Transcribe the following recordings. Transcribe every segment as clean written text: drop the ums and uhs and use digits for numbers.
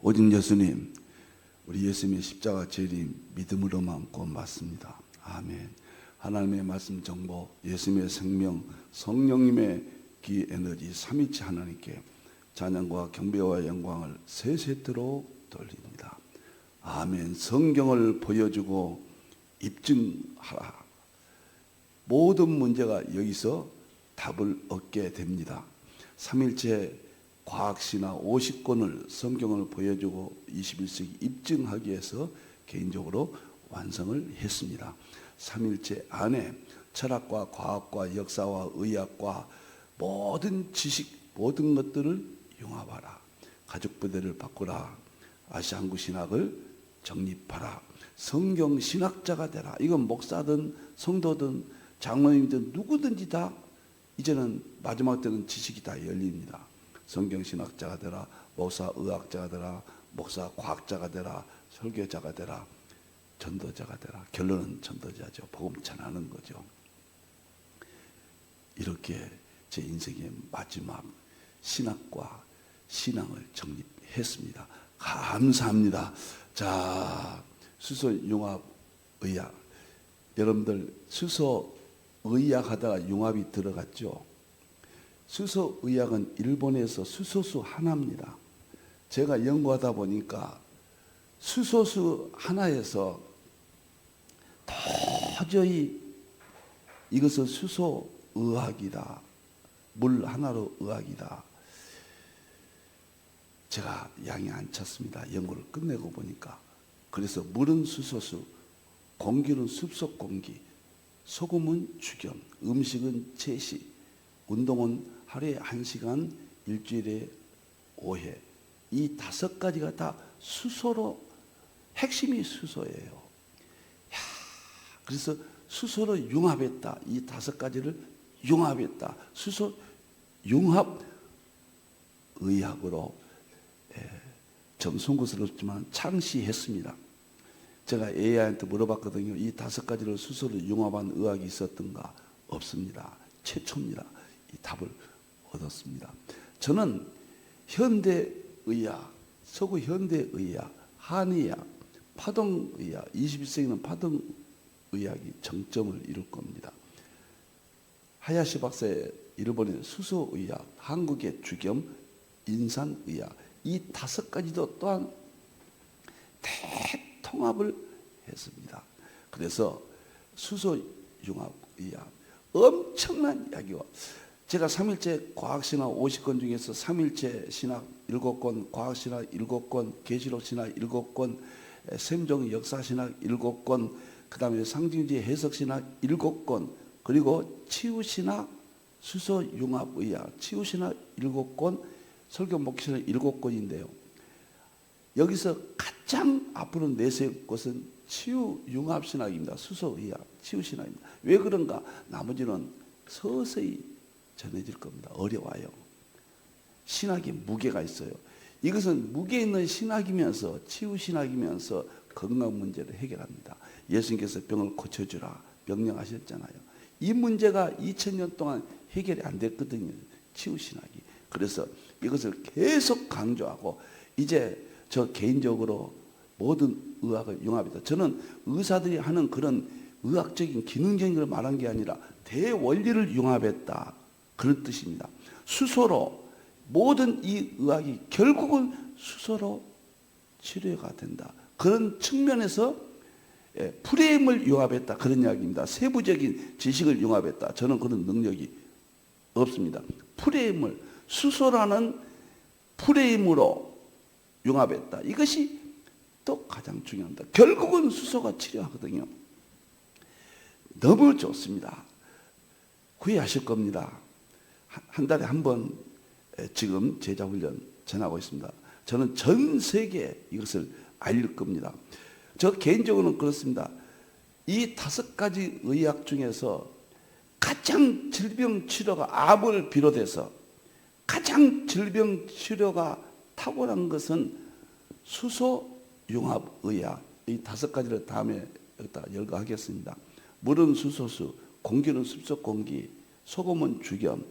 오직 예수님, 우리 예수님의 십자가 재림 믿음으로만 구원받습니다. 아멘. 하나님의 말씀 정보, 예수님의 생명, 성령님의 기 에너지 삼위치 하나님께 찬양과 경배와 영광을 세세토록 돌립니다. 아멘. 성경을 보여주고 입증하라. 모든 문제가 여기서 답을 얻게 됩니다. 삼일체 과학신화 50권을 성경을 보여주고 21세기 입증하기 위해서 개인적으로 완성을 했습니다. 삼일체 안에 철학과 과학과 역사와 의학과 모든 지식, 모든 것들을 융합하라. 가족부대를 바꾸라. 아시안구 신학을 정립하라. 성경 신학자가 되라. 이건 목사든 성도든 장로님이든 누구든지 다 이제는 마지막 때는 지식이 다 열립니다. 성경 신학자가 되라. 목사 의학자가 되라. 목사 과학자가 되라. 설교자가 되라. 전도자가 되라. 결론은 전도자죠. 복음 전하는 거죠. 이렇게 제 인생의 마지막 신학과 신앙을 정립했습니다. 감사합니다. 자, 수소융합의학. 여러분들 수소의학 하다가 융합이 들어갔죠. 수소의학은 일본에서 수소수 하나입니다. 제가 연구하다 보니까 수소수 하나에서 도저히 이것은 수소의학이다. 물 하나로 의학이다. 제가 양이 안 찼습니다. 연구를 끝내고 보니까. 그래서 물은 수소수, 공기는 습속 공기, 소금은 죽염, 음식은 채식, 운동은 하루에 1시간, 일주일에 5회. 이 5가지가 다 수소로, 핵심이 수소예요. 야, 그래서 수소로 융합했다. 이 5가지를 융합했다. 수소 융합 의학으로 정성스럽지만 창시했습니다. 제가 AI한테 물어봤거든요. 이 5가지를 수소로 융합한 의학이 있었던가? 없습니다. 최초입니다. 이 답을 얻었습니다. 저는 현대의학, 서구 현대의학, 한의학, 파동의학, 21세기는 파동의학이 정점을 이룰 겁니다. 하야시 박사의 일본의 수소의학, 한국의 주겸, 인산의학, 이 5가지도 또한 대통합을 했습니다. 그래서 수소융합의학, 엄청난 이야기와 제가 3일째 과학신학 50권 중에서 3일째 신학 7권, 과학신학 7권, 계시록신학 7권, 샘종 역사신학 7권, 그 다음에 상징주의 해석신학 7권, 그리고 치유신학, 수소융합의학, 치유신학 7권, 설교 목회신학 7권인데요. 여기서 가장 앞으로 내세울 것은 치유융합신학입니다. 수소의학, 치유신학입니다. 왜 그런가? 나머지는 서서히 전해질 겁니다. 어려워요. 신학이 무게가 있어요. 이것은 무게 있는 신학이면서 치유신학이면서 건강 문제를 해결합니다. 예수님께서 병을 고쳐주라 명령하셨잖아요. 이 문제가 2000년 동안 해결이 안 됐거든요. 치유신학이. 그래서 이것을 계속 강조하고 이제 저 개인적으로 모든 의학을 융합했다. 저는 의사들이 하는 그런 의학적인 기능적인 걸 말한 게 아니라 대원리를 융합했다. 그런 뜻입니다. 수소로 모든 이 의학이 결국은 수소로 치료가 된다. 그런 측면에서 프레임을 융합했다. 그런 이야기입니다. 세부적인 지식을 융합했다. 저는 그런 능력이 없습니다. 프레임을 수소라는 프레임으로 융합했다. 이것이 또 가장 중요합니다. 결국은 수소가 치료하거든요. 너무 좋습니다. 후회하실 겁니다. 한 달에 한 번 지금 제자훈련 전하고 있습니다. 저는 전 세계에 이것을 알릴 겁니다. 저 개인적으로는 그렇습니다. 이 5가지 의학 중에서 가장 질병 치료가 암을 비롯해서 가장 질병 치료가 탁월한 것은 수소융합의학. 이 5가지를 다음에 여기다 열거하겠습니다. 물은 수소수, 공기는 습속 공기, 소금은 죽염,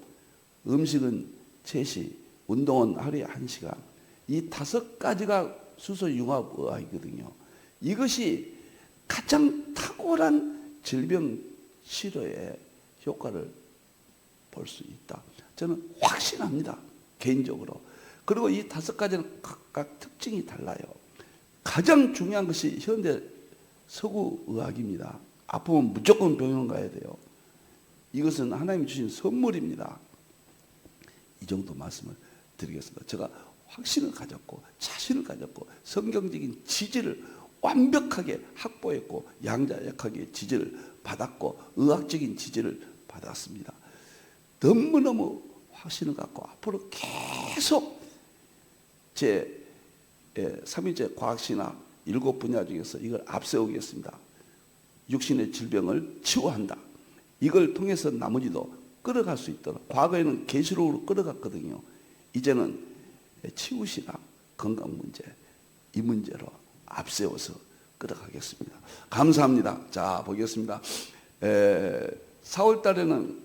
음식은 채식, 운동은 하루에 1시간, 이 5가지가 수소융합의학이거든요. 이것이 가장 탁월한 질병 치료에 효과를 볼 수 있다. 저는 확신합니다. 개인적으로. 그리고 이 5가지는 각각 특징이 달라요. 가장 중요한 것이 현대 서구의학입니다. 아프면 무조건 병원 가야 돼요. 이것은 하나님이 주신 선물입니다. 이 정도 말씀을 드리겠습니다. 제가 확신을 가졌고 자신을 가졌고 성경적인 지지를 완벽하게 확보했고 양자역학의 지지를 받았고 의학적인 지지를 받았습니다. 너무너무 확신을 갖고 앞으로 계속 제 3일째 과학신학 7분야 중에서 이걸 앞세우겠습니다. 육신의 질병을 치유한다. 이걸 통해서 나머지도 끌어갈 수 있도록. 과거에는 계시록으로 끌어갔거든요. 이제는 치유신학, 건강 문제, 이 문제로 앞세워서 끌어가겠습니다. 감사합니다. 자, 보겠습니다. 4월 달에는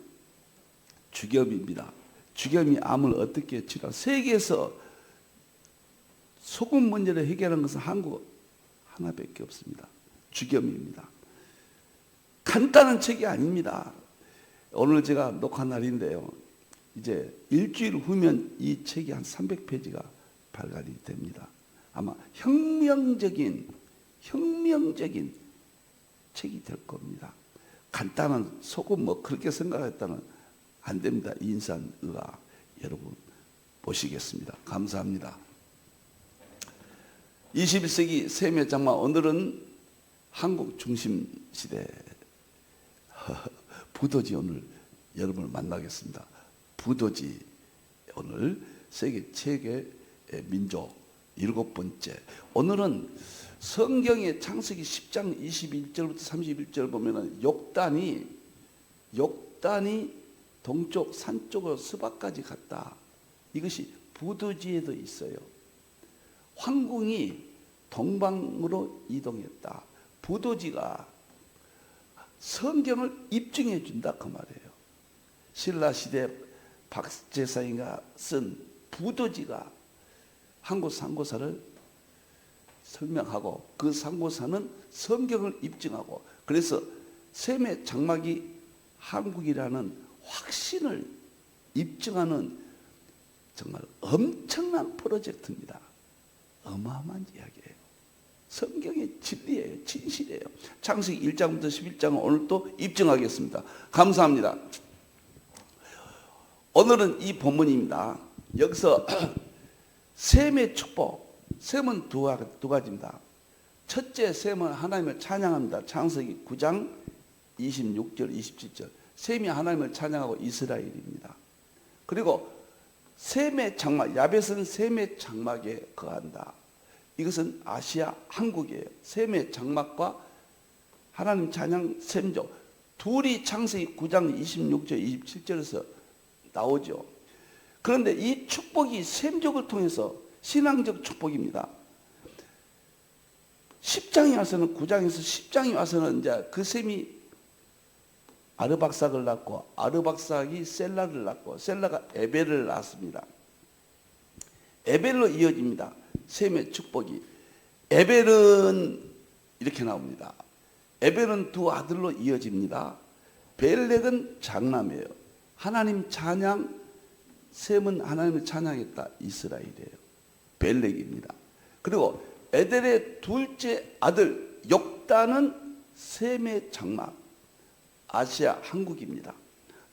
주겸입니다. 주겸이 암을 어떻게 치료? 세계에서 소금 문제를 해결하는 것은 한국 하나밖에 없습니다. 주겸입니다. 간단한 책이 아닙니다. 오늘 제가 녹화 날인데요. 이제 일주일 후면 이 책이 한 300페이지가 발간이 됩니다. 아마 혁명적인 책이 될 겁니다. 간단한 소금 뭐 그렇게 생각했다는 안 됩니다. 인산의학 여러분 보시겠습니다. 감사합니다. 21세기 세계 장마. 오늘은 한국 중심 시대 부도지. 오늘 여러분을 만나겠습니다. 부도지. 오늘 세계 최고의 민족 7번째. 오늘은 성경의 창세기 10장 21절부터 31절 보면은 욕단이 동쪽 산 쪽으로 스바까지 갔다. 이것이 부도지에도 있어요. 황궁이 동방으로 이동했다. 부도지가 성경을 입증해 준다 그 말이에요. 신라 시대 박제사인가 쓴 부도지가 한국 상고사를 설명하고 그 상고사는 성경을 입증하고 그래서 셈의 장막이 한국이라는 확신을 입증하는 정말 엄청난 프로젝트입니다. 어마어마한 이야기예요. 성경의 진리예요. 진실이에요. 창세기 1장부터 11장은 오늘 또 입증하겠습니다. 감사합니다. 오늘은 이 본문입니다. 여기서 셈의 축복. 셈은 두 가지입니다. 첫째 셈은 하나님을 찬양합니다. 창세기 9장 26절 27절. 셈이 하나님을 찬양하고 이스라엘입니다. 그리고 셈의 장막, 야벳은 셈의 장막에 거한다. 이것은 아시아 한국이에요. 셈의 장막과 하나님 찬양 셈족 둘이 창세기 9장 26절 27절에서 나오죠. 그런데 이 축복이 셈족을 통해서 신앙적 축복입니다. 10장에 와서는 9장에서 10장에 와서는 이제 그 셈이 아르박삭을 낳고 아르박삭이 셀라를 낳고 셀라가 에벨을 낳았습니다. 에벨로 이어집니다. 셈의 축복이. 에벨은 이렇게 나옵니다. 에벨은 두 아들로 이어집니다. 벨렉은 장남이에요. 하나님 찬양, 셈은 하나님을 찬양했다. 이스라엘이에요. 벨렉입니다. 그리고 에델의 둘째 아들 욕단은 셈의 장막, 아시아 한국입니다.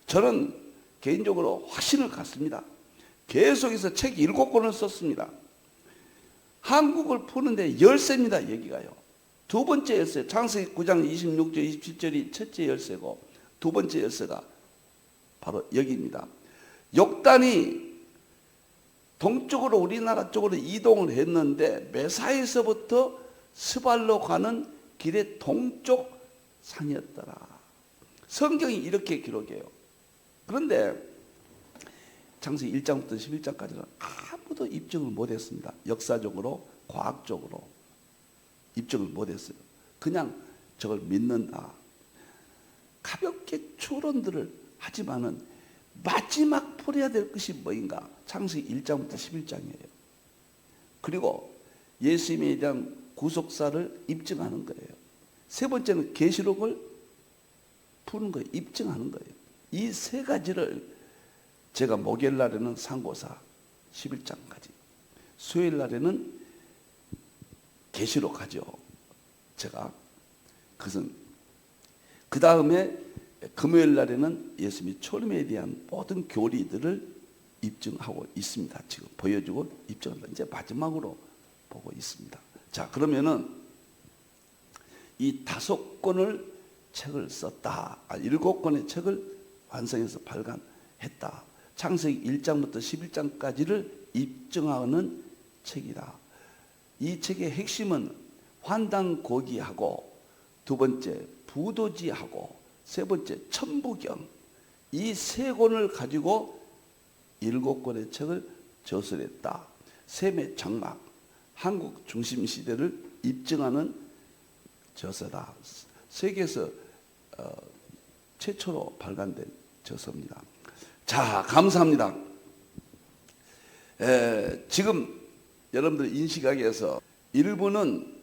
저는 개인적으로 확신을 갖습니다. 계속해서 책 7권을 썼습니다. 한국을 푸는데 열쇠입니다. 여기가요. 두 번째 열쇠, 창세기 9장 26절 27절이 첫째 열쇠고 두 번째 열쇠가 바로 여기입니다. 욕단이 동쪽으로 우리나라 쪽으로 이동을 했는데 메사에서부터 스발로 가는 길의 동쪽 산이었더라. 성경이 이렇게 기록해요. 그런데 창세기 1장부터 11장까지는 아무도 입증을 못했습니다. 역사적으로 과학적으로 입증을 못했어요. 그냥 저걸 믿는다. 가볍게 추론들을 하지만은 마지막 풀어야 될 것이 뭐인가? 창세기 1장부터 11장이에요. 그리고 예수님에 대한 구속사를 입증하는 거예요. 세 번째는 계시록을 푸는 거예요. 입증하는 거예요. 이 세 가지를 제가 목요일 날에는 상고사 11장까지, 수요일 날에는 계시록 하죠. 제가 그것은 그 다음에 금요일 날에는 예수님의 초림에 대한 모든 교리들을 입증하고 있습니다. 지금 보여주고 입증한다. 이제 마지막으로 보고 있습니다. 자, 그러면은 이 5권을 책을 썼다. 7권의 책을 완성해서 발간했다. 창세기 1장부터 11장까지를 입증하는 책이다. 이 책의 핵심은 환단고기하고, 두 번째 부도지하고, 세 번째 천부경, 이 세 권을 가지고 7권의 책을 저술했다. 셈의 장막, 한국 중심 시대를 입증하는 저서다. 세계에서 최초로 발간된 저서입니다. 자, 감사합니다. 지금 여러분들 인식하기 위해서 일부는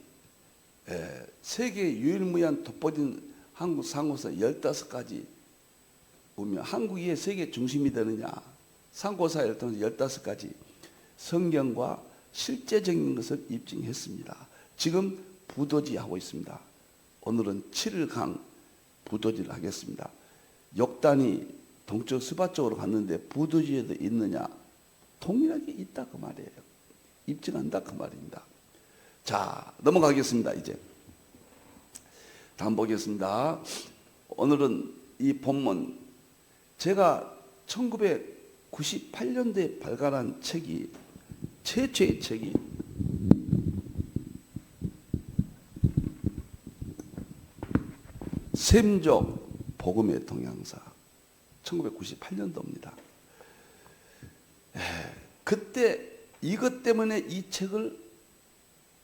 세계 유일무이한 돋보이는 한국 상고사 15가지 보면 한국이 왜 세계 중심이 되느냐. 상고사를 통해서 15가지 성경과 실제적인 것을 입증했습니다. 지금 부도지 하고 있습니다. 오늘은 7강 부도지를 하겠습니다. 역단이 동쪽 스바 쪽으로 갔는데 부도지에도 있느냐? 동일하게 있다 그 말이에요. 입증한다 그 말입니다. 자, 넘어가겠습니다. 이제 다음 보겠습니다. 오늘은 이 본문, 제가 1998년도에 발간한 책이, 최초의 책이 샘족 복음의 동향사, 1998년도입니다. 그때 이것 때문에 이 책을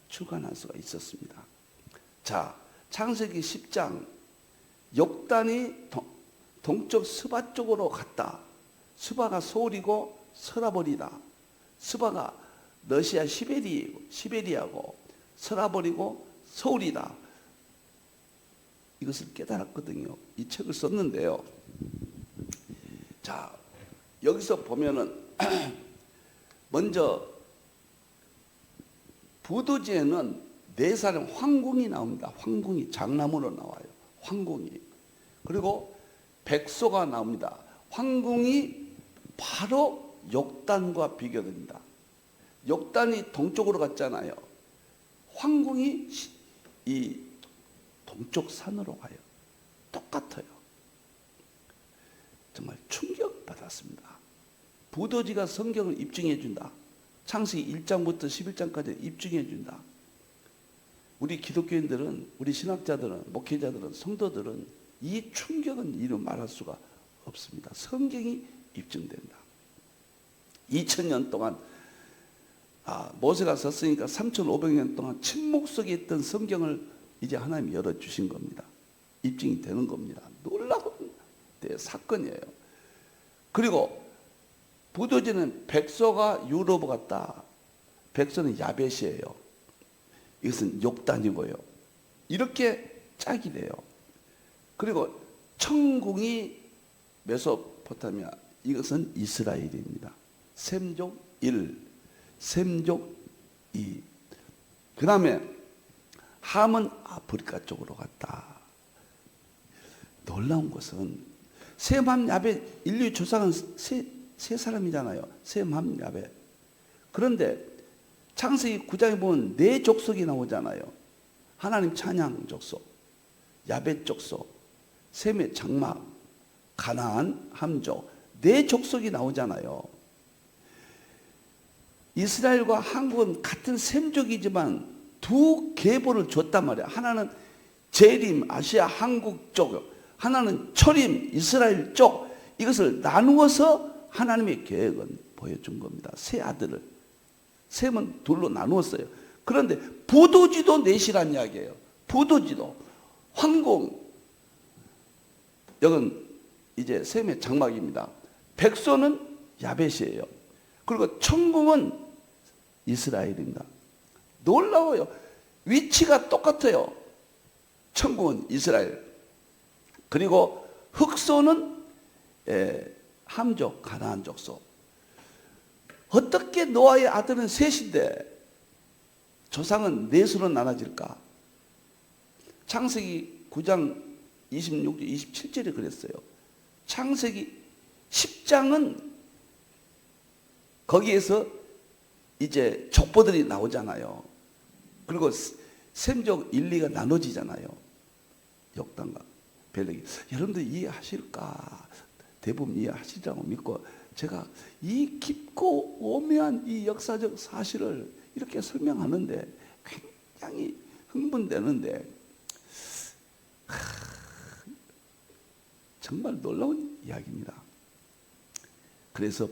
출간할 수가 있었습니다. 자, 창세기 10장, 역단이 동쪽 스바 쪽으로 갔다. 스바가 서울이고 서라버리다. 스바가 러시아 시베리아고 서라버리고 서울이다. 이것을 깨달았거든요. 이 책을 썼는데요. 자, 여기서 보면은 먼저 부도지에는 네 사람 황궁이 나옵니다. 황궁이 장나무로 나와요. 황궁이. 그리고 백소가 나옵니다. 황궁이 바로 역단과 비교됩니다. 역단이 동쪽으로 갔잖아요. 황궁이 이 동쪽 산으로 가요. 똑같아요. 정말 충격받았습니다. 부도지가 성경을 입증해 준다. 창세기 1장부터 11장까지 입증해 준다. 우리 기독교인들은, 우리 신학자들은, 목회자들은, 성도들은 이 충격은 이루 말할 수가 없습니다. 성경이 입증된다. 2000년 동안 모세가 썼으니까 3500년 동안 침묵 속에 있던 성경을 이제 하나님이 열어주신 겁니다. 입증이 되는 겁니다. 놀라운 사건이에요. 그리고 부도지는 백소가 유로보 같다. 백소는 야벳이에요. 이것은 욕단이고요. 이렇게 짝이 돼요. 그리고 청궁이 메소포타미아, 이것은 이스라엘입니다. 셈족 1, 셈족 2. 그 다음에 함은 아프리카 쪽으로 갔다. 놀라운 것은 셈, 함, 야벳, 인류의 조상은 세 사람이잖아요. 셈, 함, 야벳. 그런데 창세기 9장에 보면 네 족속이 나오잖아요. 하나님 찬양 족속, 야벳 족속, 셈의 장막, 가나안, 함족, 네 족속이 나오잖아요. 이스라엘과 한국은 같은 셈족이지만 두 계보를 줬단 말이야. 하나는 재림, 아시아 한국 쪽, 하나는 초림, 이스라엘 쪽. 이것을 나누어서 하나님의 계획은 보여준 겁니다. 세 아들을. 셈은 둘로 나누었어요. 그런데 부도지도 넷이란 이야기예요. 부도지도. 황궁. 여긴 이제 셈의 장막입니다. 백소는 야벳이에요. 그리고 천궁은 이스라엘입니다. 놀라워요. 위치가 똑같아요. 천국은 이스라엘. 그리고 흑소는 함족, 가나안 족속. 어떻게 노아의 아들은 셋인데 조상은 넷으로 나눠질까? 창세기 9장 26절, 27절에 그랬어요. 창세기 10장은 거기에서 이제 족보들이 나오잖아요. 그리고 셈족 1, 2가 나눠지잖아요. 역단과 벨렉이. 여러분들 이해하실까? 대부분 이해하시리라고 믿고 제가 이 깊고 오묘한 이 역사적 사실을 이렇게 설명하는데 굉장히 흥분되는데 정말 놀라운 이야기입니다. 그래서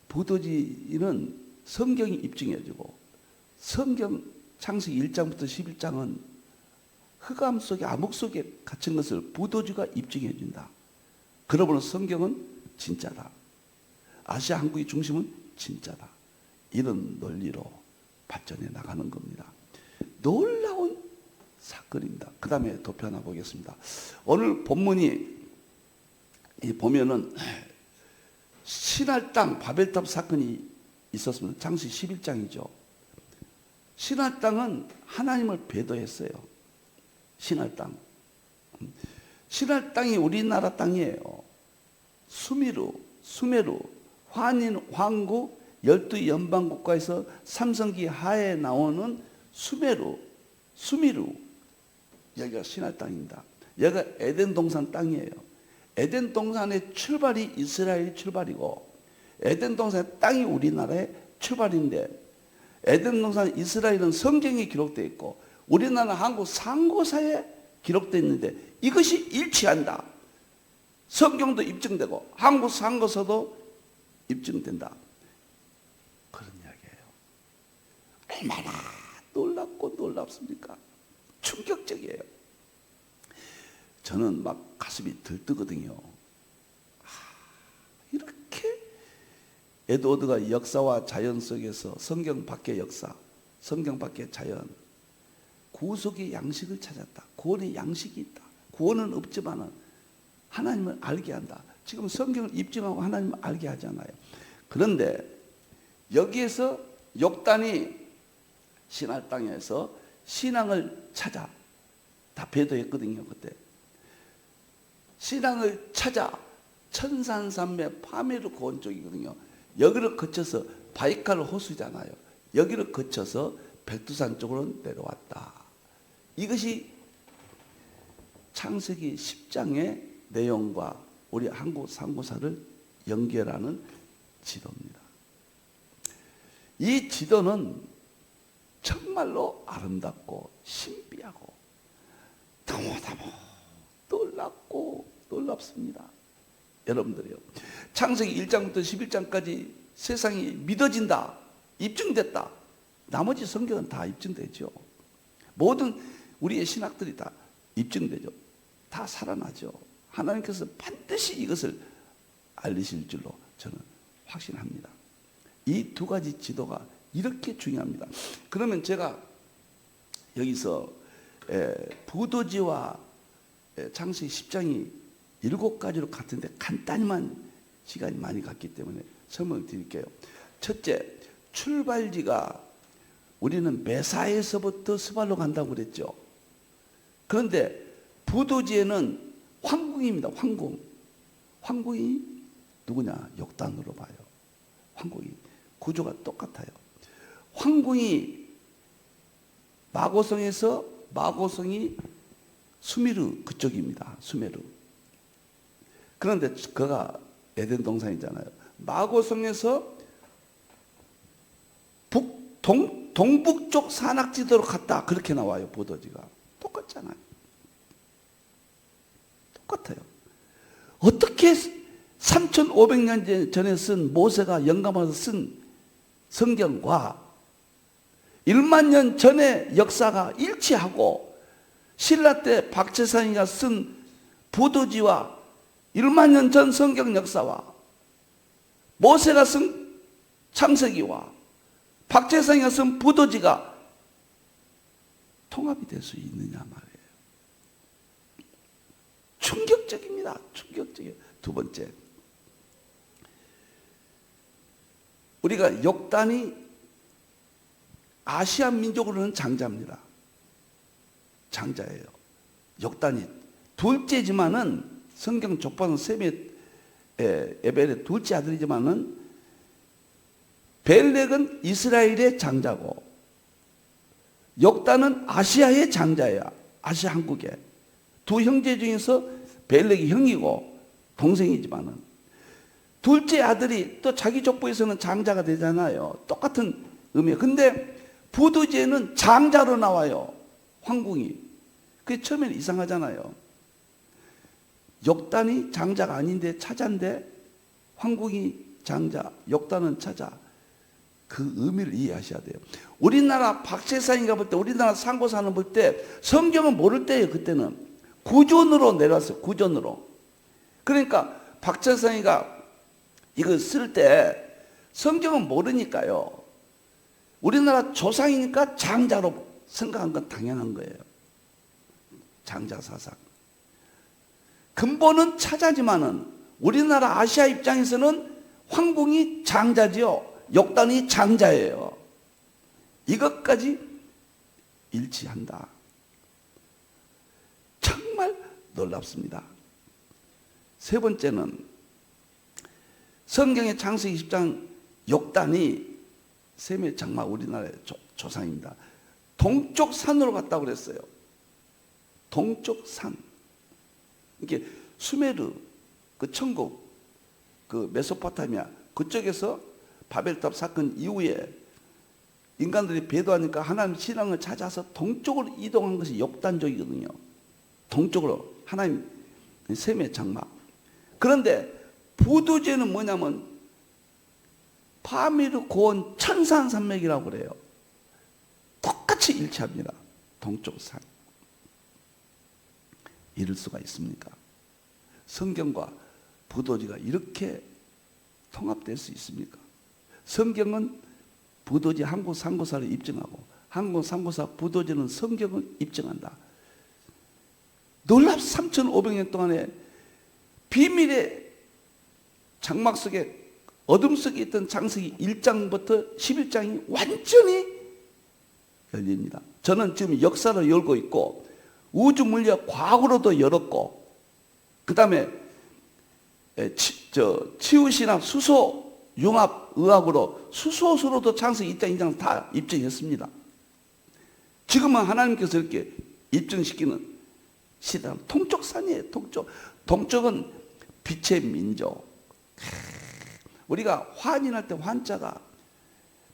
부도지는 성경이 입증해주고 성경 창세기 1장부터 11장은 흑암 속에 암흑 속에 갇힌 것을 부도지가 입증해준다. 그러므로 성경은 진짜다. 아시아 한국의 중심은 진짜다. 이런 논리로 발전해 나가는 겁니다. 놀라운 사건입니다. 그 다음에 도표 하나 보겠습니다. 오늘 본문이 보면은 신할 땅 바벨탑 사건이 있었습니다. 창세기 11장이죠. 신할 땅은 하나님을 배도했어요. 신할 땅. 신할 땅이 우리나라 땅이에요. 수메루, 환인, 황국, 12연방 국가에서 삼성기 하에 나오는 수미루, 여기가 신할 땅입니다. 여기가 에덴 동산 땅이에요. 에덴 동산의 출발이 이스라엘이 출발이고 에덴 동산의 땅이 우리나라의 출발인데 에덴 동산 이스라엘은 성경에 기록되어 있고 우리나라 한국 상고사에 기록되어 있는데 이것이 일치한다. 성경도 입증되고 한국 상고서도 입증된다. 그런 이야기예요. 얼마나 놀랍고 놀랍습니까? 충격적이에요. 저는 막 가슴이 들뜨거든요. 이렇게 에드워드가 역사와 자연 속에서 성경 밖의 역사, 성경 밖의 자연, 구속의 양식을 찾았다. 구원의 양식이 있다. 구원은 없지만은 하나님을 알게 한다. 지금 성경을 입증하고 하나님을 알게 하잖아요. 그런데 여기에서 욕단이 신할 땅에서 신앙을 찾아 다 배도했거든요. 그때 신앙을 찾아 천산산맥 파메르 고원 쪽이거든요. 여기를 거쳐서 바이칼 호수잖아요. 여기를 거쳐서 백두산 쪽으로 내려왔다. 이것이 창세기 10장의 내용과 우리 한국 상고사를 연결하는 지도입니다. 이 지도는 정말로 아름답고 신비하고 너무너무 놀랍고 놀랍습니다. 여러분들이요. 창세기 1장부터 11장까지 세상이 믿어진다. 입증됐다. 나머지 성경은 다 입증되죠. 모든 우리의 신학들이 다 입증되죠. 다 살아나죠. 하나님께서 반드시 이것을 알리실 줄로 저는 확신합니다. 이 두 가지 지도가 이렇게 중요합니다. 그러면 제가 여기서 부도지와 창세기 10장이 7가지로 같은데 간단히만 시간이 많이 갔기 때문에 설명을 드릴게요. 첫째, 출발지가 우리는 메사에서부터 스발로 간다고 그랬죠. 그런데 부도지에는 황궁입니다. 황궁이 누구냐? 욕단으로 봐요. 황궁이 구조가 똑같아요. 황궁이 마고성이 수미르 그쪽입니다. 수메르. 그런데 그가 에덴 동산이잖아요. 마고성에서 동북쪽 산악지도로 갔다. 그렇게 나와요. 부도지가. 똑같잖아요. 똑같아요. 어떻게 3,500년 전에 쓴 모세가 영감하서 쓴 성경과 1만 년 전의 역사가 일치하고 신라 때 박재산이가 쓴 부도지와 1만 년 전 성경 역사와 모세가 쓴 창세기와 박재상이가 쓴 부도지가 통합이 될 수 있느냐 말이에요. 충격적입니다. 충격적이에요. 두 번째, 우리가 역단이 아시아 민족으로는 장자입니다. 장자예요. 역단이 둘째지만은 성경 족보는 셈의 에벨의 둘째 아들이지만은 벨렉은 이스라엘의 장자고 역단은 아시아의 장자예요. 아시아 한국에. 두 형제 중에서 벨렉이 형이고 동생이지만은 둘째 아들이 또 자기 족보에서는 장자가 되잖아요. 똑같은 의미예요. 근데 부도지에는 장자로 나와요. 황궁이. 그게 처음에는 이상하잖아요. 역단이 장자가 아닌데 차자인데 황궁이 장자, 역단은 차자. 그 의미를 이해하셔야 돼요. 우리나라 박재상인가 볼 때, 우리나라 상고사는 볼 때 성경은 모를 때예요. 그때는 구존으로 내려왔어요. 구존으로. 그러니까 박재상이가 이거 쓸 때 성경은 모르니까요. 우리나라 조상이니까 장자로 생각한 건 당연한 거예요. 장자 사상. 근본은 차자지만은 우리나라 아시아 입장에서는 황궁이 장자지요. 역단이 장자예요. 이것까지 일치한다. 정말 놀랍습니다. 세 번째는 성경의 창세기 10장 역단이 셈의 장마 우리나라의 조상입니다. 동쪽 산으로 갔다고 그랬어요. 동쪽 산. 이게 수메르, 그 천국, 그 메소포타미아 그쪽에서 바벨탑 사건 이후에 인간들이 배도하니까 하나님 신앙을 찾아서 동쪽으로 이동한 것이 역단족이거든요. 동쪽으로 하나님 셈의 장막. 그런데 부도제는 뭐냐면 파미르 고원 천산산맥이라고 그래요. 똑같이 일치합니다. 동쪽 산. 이럴 수가 있습니까? 성경과 부도지가 이렇게 통합될 수 있습니까? 성경은 부도지 한국 상고사를 입증하고 한국 상고사 부도지는 성경을 입증한다. 놀랍 3,500년 동안에 비밀의 장막 속에 어둠 속에 있던 창세기 1장부터 11장이 완전히 열립니다. 저는 지금 역사를 열고 있고 우주 물리학 과학으로도 열었고 그 다음에 치유신학 수소 융합 의학으로 수소수로도 창세기 1장 2장 다 입증했습니다. 지금은 하나님께서 이렇게 입증시키는 시대는 동쪽산이에요. 동쪽은 빛의 민족. 우리가 환인할 때 환자가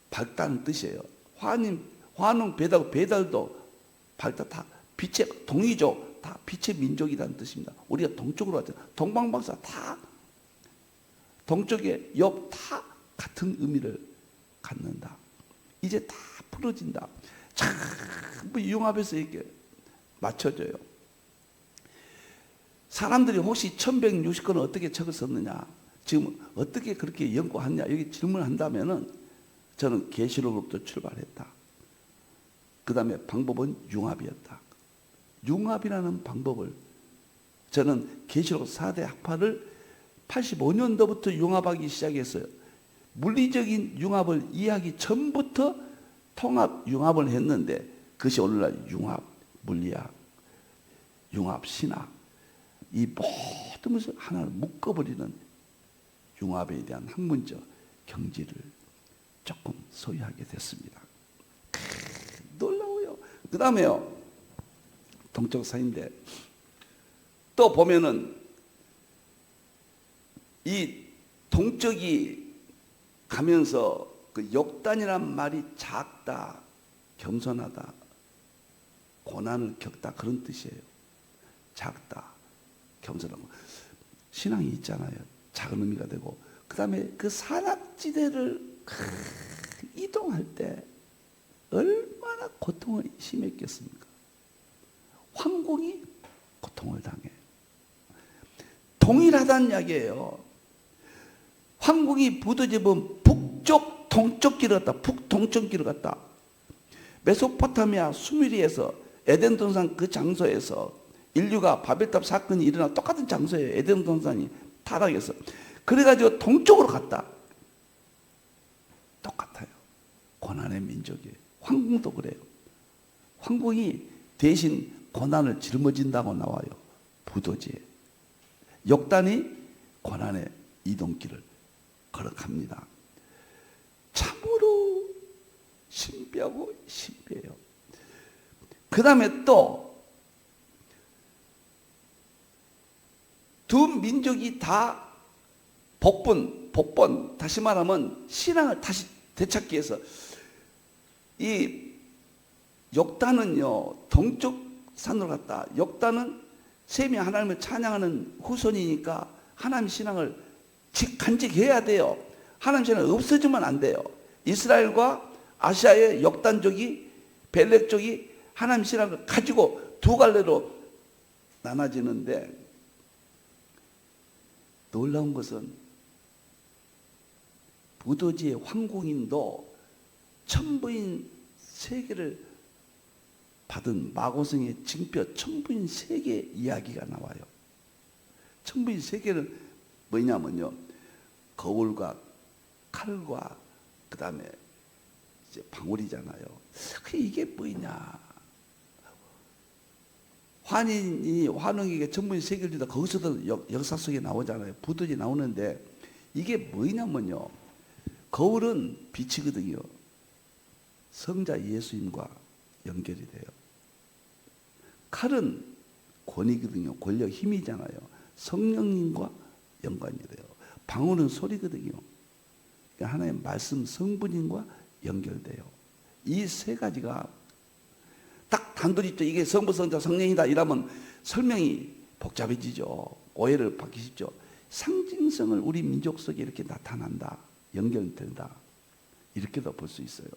밝다는 뜻이에요. 환웅 배달도 밝다. 다 빛의 동이족, 다 빛의 민족이라는 뜻입니다. 우리가 동쪽으로 왔잖아요. 동방박사 다 동쪽의 옆 다 같은 의미를 갖는다. 이제 다 풀어진다. 전부 융합해서 이렇게 맞춰져요. 사람들이 혹시 1160권을 어떻게 책을 썼느냐, 지금 어떻게 그렇게 연구하느냐 여기 질문한다면은 저는 계시록으로부터 출발했다. 그 다음에 방법은 융합이었다. 융합이라는 방법을 저는 계시록 4대 학파를 85년도부터 융합하기 시작했어요. 물리적인 융합을 이해하기 전부터 통합 융합을 했는데 그것이 오늘날 융합 물리학, 융합 신학 이 모든 것을 하나로 묶어버리는 융합에 대한 학문적 경지를 조금 소유하게 됐습니다. 놀라워요. 그 다음에요. 동쪽사인데 또 보면은 이 동쪽이 가면서 그 역단이란 말이 작다, 겸손하다, 고난을 겪다 그런 뜻이에요. 작다, 겸손하고 신앙이 있잖아요. 작은 의미가 되고 그 다음에 그 산악지대를 이동할 때 얼마나 고통을 심했겠습니까? 황궁이 고통을 당해. 동일하다는 이야기예요. 황궁이 부도제본 북쪽 북동쪽 길을 갔다. 북동쪽 길을 갔다. 메소포타미아 수메리에서 에덴 동산 그 장소에서 인류가 바벨탑 사건이 일어나 똑같은 장소예요. 에덴 동산이 타락해서. 그래가지고 동쪽으로 갔다. 똑같아요. 고난의 민족이에요. 황궁도 그래요. 황궁이 대신 고난을 짊어진다고 나와요. 부도지에. 역단이 고난의 이동길을 걸어갑니다. 참으로 신비하고 신비해요. 그 다음에 또 두 민족이 다 복번, 다시 말하면 신앙을 다시 되찾기 위해서 이 역단은요, 동쪽 산으로 갔다. 역단은 셈이 하나님을 찬양하는 후손이니까 하나님 신앙을 간직해야 돼요. 하나님 신앙이 없어지면 안 돼요. 이스라엘과 아시아의 역단족이, 벨렉족이 하나님 신앙을 가지고 두 갈래로 나눠지는데, 놀라운 것은 부도지의 황궁인도 천부인 세계를 받은 마고성의 징표 천부인 세계 이야기가 나와요. 천부인 세계는 뭐냐면요, 거울과 칼과 그 다음에 이제 방울이잖아요. 이게 뭐냐? 환웅에게 천부인 세계를 주다. 거기서도 역사 속에 나오잖아요. 부도지 나오는데 이게 뭐냐면요, 거울은 빛이거든요. 성자 예수님과 연결이 돼요. 칼은 권위거든요. 권력, 힘이잖아요. 성령님과 연관이 돼요. 방울은 소리거든요. 그러니까 하나님의 말씀, 성부님과 연결돼요. 이 세 가지가 딱 단둘이 있죠. 이게 성부, 성자, 성령이다 이러면 설명이 복잡해지죠. 오해를 받기 쉽죠. 상징성을 우리 민족 속에 이렇게 나타난다, 연결된다, 이렇게도 볼 수 있어요.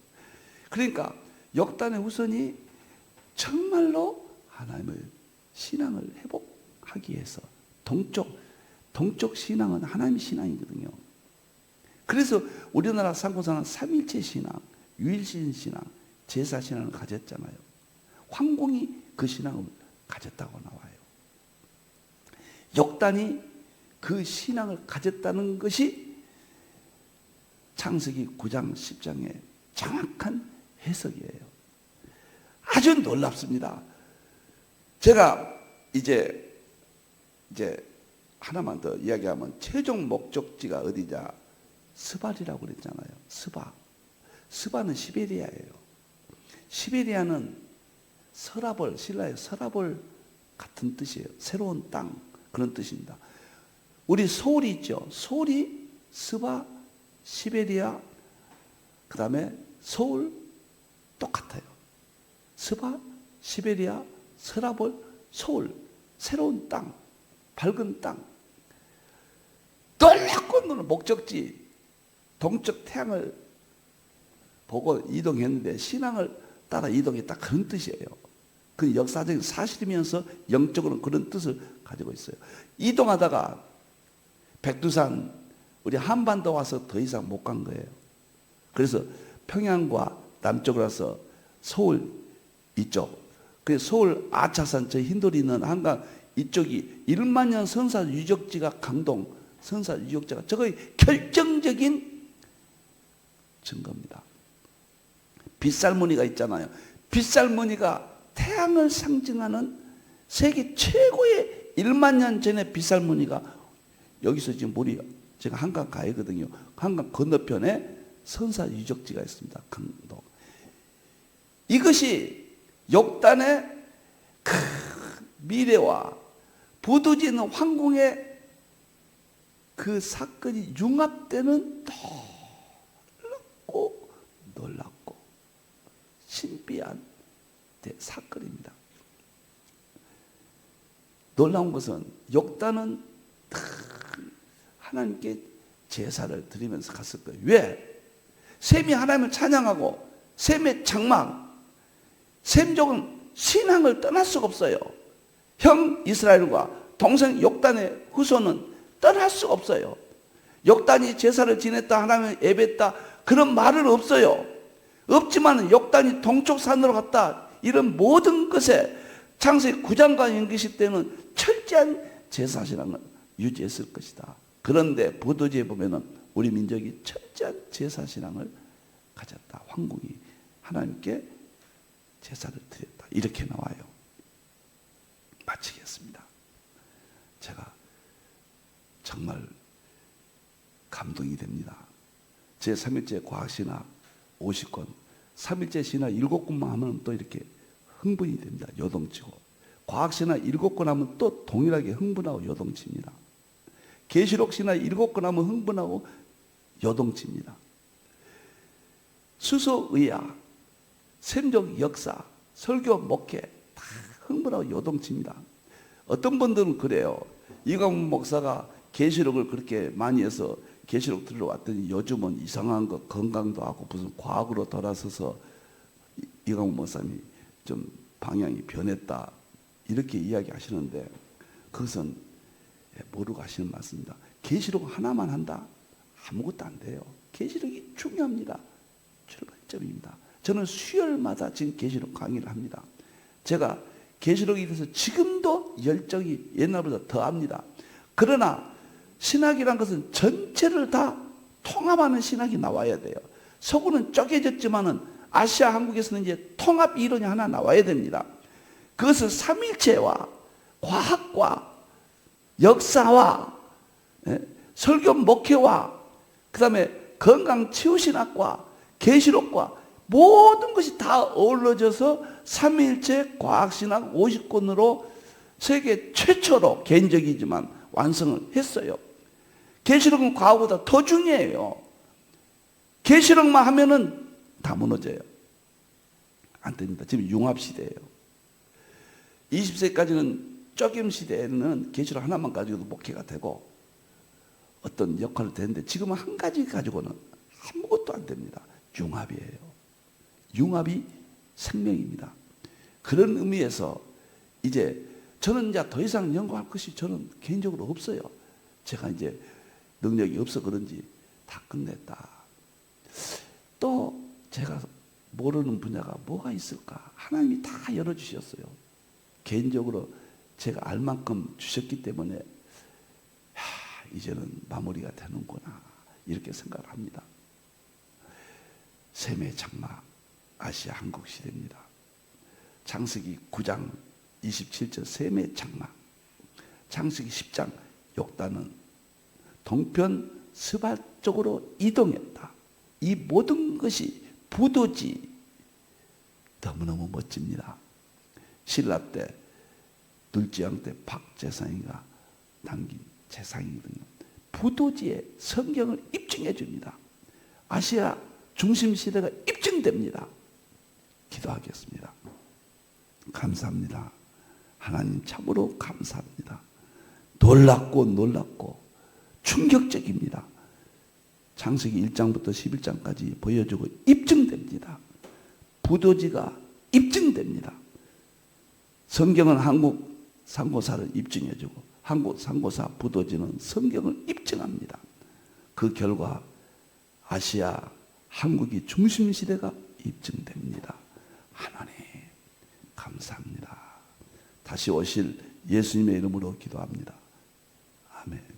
그러니까 역단의 후손이 정말로 하나님의 신앙을 회복하기 위해서 동쪽 신앙은 하나님의 신앙이거든요. 그래서 우리나라 상고사는 삼일체 신앙, 유일신 신앙, 제사 신앙을 가졌잖아요. 황궁이 그 신앙을 가졌다고 나와요. 역단이 그 신앙을 가졌다는 것이 창세기 9장 10장의 정확한 해석이에요. 아주 놀랍습니다. 제가 이제 하나만 더 이야기하면 최종 목적지가 어디냐? 스발이라고 그랬잖아요. 스바는 시베리아예요. 시베리아는 서라벌, 신라의 서라벌 같은 뜻이에요. 새로운 땅, 그런 뜻입니다. 우리 소울이 있죠. 소울이 스바, 시베리아, 그 다음에 서울 똑같아요. 스바, 시베리아, 서라벌, 서울, 새로운 땅, 밝은 땅. 놀랍고 놀라운 목적지, 동쪽 태양을 보고 이동했는데 신앙을 따라 이동했다, 그런 뜻이에요. 그 역사적인 사실이면서 영적으로는 그런 뜻을 가지고 있어요. 이동하다가 백두산, 우리 한반도 와서 더 이상 못 간 거예요. 그래서 평양과 남쪽으로 와서 서울 이쪽, 그래서 서울 아차산, 저 흰돌이 있는 한강 이쪽이 1만 년 선사 유적지가 강동 선사 유적지가 저거의 결정적인 증거입니다. 빗살무늬가 있잖아요. 빗살무늬가 태양을 상징하는 세계 최고의 1만 년 전의 빗살무늬가 여기서 지금 물이, 제가 한강 가이거든요. 한강 건너편에 선사 유적지가 있습니다. 강동. 이것이 역단의 그 미래와 부도지 있는 황궁의 그 사건이 융합되는 놀랍고 신비한 사건입니다. 놀라운 것은 역단은 하나님께 제사를 드리면서 갔을 거예요. 왜? 셈이 하나님을 찬양하고 셈의 장막, 셈족은 신앙을 떠날 수가 없어요. 형 이스라엘과 동생 역단의 후손은 떠날 수가 없어요. 역단이 제사를 지냈다, 하나님을 예배했다, 그런 말은 없어요. 없지만 역단이 동쪽 산으로 갔다. 이런 모든 것에 창세기 9장과 연계시 때는 철저한 제사신앙을 유지했을 것이다. 그런데 보도지에 보면은 우리 민족이 철저한 제사신앙을 가졌다. 황궁이 하나님께 제사를 드렸다. 이렇게 나와요. 마치겠습니다. 제가 정말 감동이 됩니다. 제3일째 과학신학 50권, 3일째 신학 7권만 하면 또 이렇게 흥분이 됩니다. 요동치고. 과학신학 7권 하면 또 동일하게 흥분하고 요동칩니다. 계시록 신학 7권 하면 흥분하고 요동칩니다. 수소의학, 샘족 역사, 설교 목회 다 흥분하고 요동칩니다. 어떤 분들은 그래요. 이광문 목사가 계시록을 그렇게 많이 해서 계시록 들어왔더니 요즘은 이상한 거 건강도 하고 무슨 과학으로 돌아서서 이광문 목사님이 좀 방향이 변했다 이렇게 이야기하시는데 그것은 모르고 하시는 말씀입니다. 계시록 하나만 한다? 아무것도 안 돼요. 계시록이 중요합니다. 출발점입니다. 저는 수요일마다 지금 계시록 강의를 합니다. 제가 계시록에 대해서 지금도 열정이 옛날보다 더합니다. 그러나 신학이란 것은 전체를 다 통합하는 신학이 나와야 돼요. 서구는 쪼개졌지만은 아시아 한국에서는 이제 통합 이론이 하나 나와야 됩니다. 그것은 삼일체와 과학과 역사와 설교 목회와 그 다음에 건강치유신학과 계시록과 모든 것이 다 어우러져서 삼일체 과학신학 50권으로 세계 최초로 개인적이지만 완성을 했어요. 계시록은 과거보다 더 중요해요. 계시록만 하면은 다 무너져요. 안 됩니다. 지금 융합시대예요. 20세까지는 쪼김 시대에는 계시록 하나만 가지고도 목회가 되고 어떤 역할을 되는데 지금은 한 가지 가지고는 아무것도 안 됩니다. 융합이에요. 융합이 생명입니다. 그런 의미에서 이제 저는 이제 더 이상 연구할 것이 저는 개인적으로 없어요. 제가 이제 능력이 없어 그런지 다 끝냈다. 또 제가 모르는 분야가 뭐가 있을까? 하나님이 다 열어주셨어요. 개인적으로 제가 알 만큼 주셨기 때문에 이제는 마무리가 되는구나 이렇게 생각을 합니다. 셈의 장막 아시아 한국 시대입니다. 창세기 9장 27절 셈의 장막, 창세기 10장 욕단은 동편 스발 쪽으로 이동했다. 이 모든 것이 부도지 너무너무 멋집니다. 신라 때 둘째 왕 때 박재상이가 남긴 재상이거든요. 부도지에 성경을 입증해 줍니다. 아시아 중심 시대가 입증됩니다. 기도하겠습니다. 감사합니다. 하나님 참으로 감사합니다. 놀랍고 충격적입니다. 창세기 1장부터 11장까지 보여주고 입증됩니다. 부도지가 입증됩니다. 성경은 한국 상고사를 입증해주고 한국 상고사 부도지는 성경을 입증합니다. 그 결과 아시아 한국이 중심시대가 입증됩니다. 하나님 감사합니다. 다시 오실 예수님의 이름으로 기도합니다. 아멘.